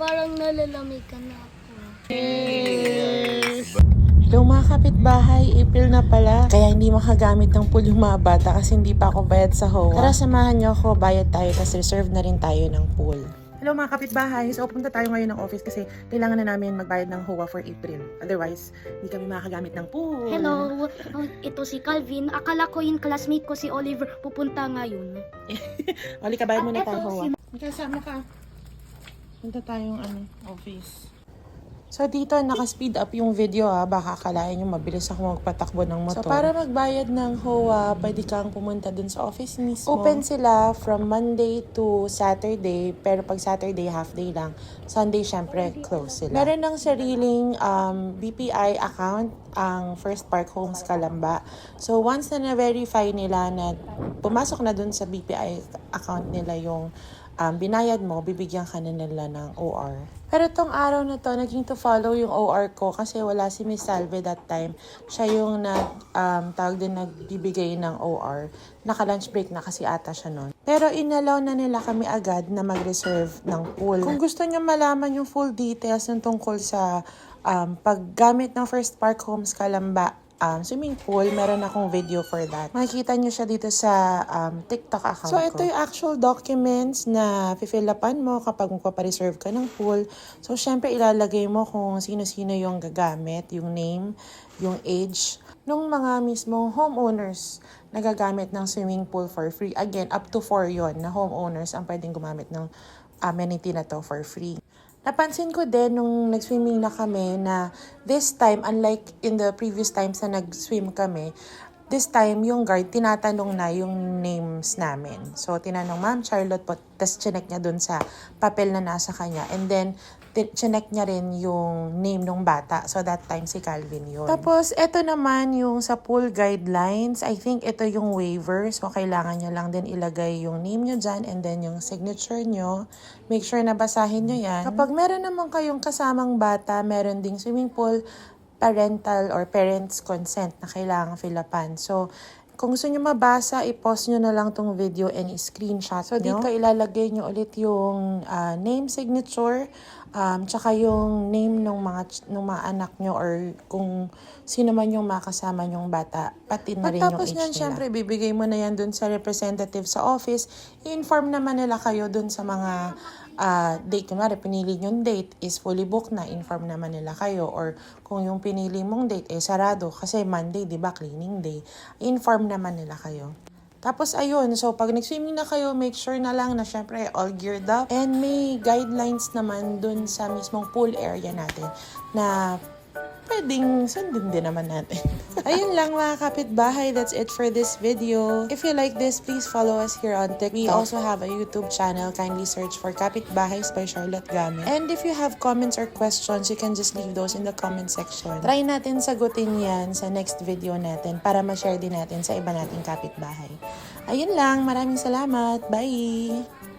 parang nalalamig ka na ako. Yes! Hello mga kapitbahay, April na pala. Kaya hindi makagamit ng pool yung mga bata kasi hindi pa ako bayad sa HOA. Tara samahan niyo ako, bayad tayo kasi reserve na rin tayo ng pool. Hello mga kapitbahay, so punta tayo ngayon ng office kasi kailangan na namin magbayad ng HOA for April. Otherwise, hindi kami makagamit ng pool. Hello, ito si Calvin. Akala ko yung classmate ko si Oliver pupunta ngayon. Oli, kabayad muna Eto, tayo HOA. Kasama ka. Punta tayong office. So dito naka-speed up yung video baka akalain nyo mabilis ako magpatakbo ng motor. So para magbayad ng HOA, pwede kang pumunta dun sa office mismo. Open sila from Monday to Saturday, pero pag Saturday half day lang. Sunday syempre close sila. Meron ng sariling BPI account ang First Park Homes Calamba. So once na na-verify nila na pumasok na dun sa BPI account nila yung binayad mo, bibigyan ka na nila ng OR. Pero tong araw na to, naging to follow yung OR ko kasi wala si Miss Salve that time. Siya yung tawag din nagbibigay ng OR. Naka-lunch break na kasi ata siya nun. Pero inalaw na nila kami agad na mag-reserve ng pool. Kung gusto niyo malaman yung full details ng tungkol sa paggamit ng First Park Homes Calamba swimming pool, meron akong video for that. Makikita nyo siya dito sa TikTok account ko. So, ito yung actual documents na fill upan mo kapag magpapareserve ka ng pool. So, syempre, ilalagay mo kung sino-sino yung gagamit, yung name, yung age, nung mga mismong homeowners na gagamit ng swimming pool for free. Again, up to 4 yon na homeowners ang pwedeng gumamit ng amenity na to for free. Napansin ko din nung nag-swimming na kami na this time, unlike in the previous times na nag-swim kami, this time yung guard tinatanong na yung names namin. So, tinanong Ma'am Charlotte po, tapos chinek niya dun sa papel na nasa kanya. And then, chinek niya rin yung name ng bata. So, that time si Calvin yun. Tapos, ito naman yung sa pool guidelines. I think ito yung waiver. So, kailangan nyo lang din ilagay yung name nyo dyan and then yung signature nyo. Make sure na basahin nyo yan. Kapag meron naman kayong kasamang bata, meron ding swimming pool, parental or parents' consent na kailangan fill upan. So, kung gusto nyo mabasa, i-pause nyo na lang tong video and i-screenshot nyo. So, dito ilalagay nyo ulit yung name signature, tsaka yung name ng mga anak nyo or kung sino man yung makasama nyong bata, pati na rin yung age nila. Syempre, bibigay mo na yan dun sa representative sa office. I-inform naman nila kayo dun sa mga date. Kunwari, pinili yung date is fully booked na, inform naman nila kayo. Or kung yung pinili mong date sarado kasi Monday, di ba, cleaning day, inform naman nila kayo. Tapos ayun, so pag nag-swimming na kayo, make sure na lang na syempre all geared up. And may guidelines naman dun sa mismong pool area natin na pwedeng sundin din naman natin. Ayun lang mga kapitbahay, that's it for this video. If you like this, please follow us here on TikTok. We also have a YouTube channel. Kindly search for Kapitbahays by Charlotte Gamit. And if you have comments or questions, you can just leave those in the comment section. Try natin sagutin yan sa next video natin para ma-share din natin sa iba nating kapitbahay. Ayun lang, maraming salamat. Bye!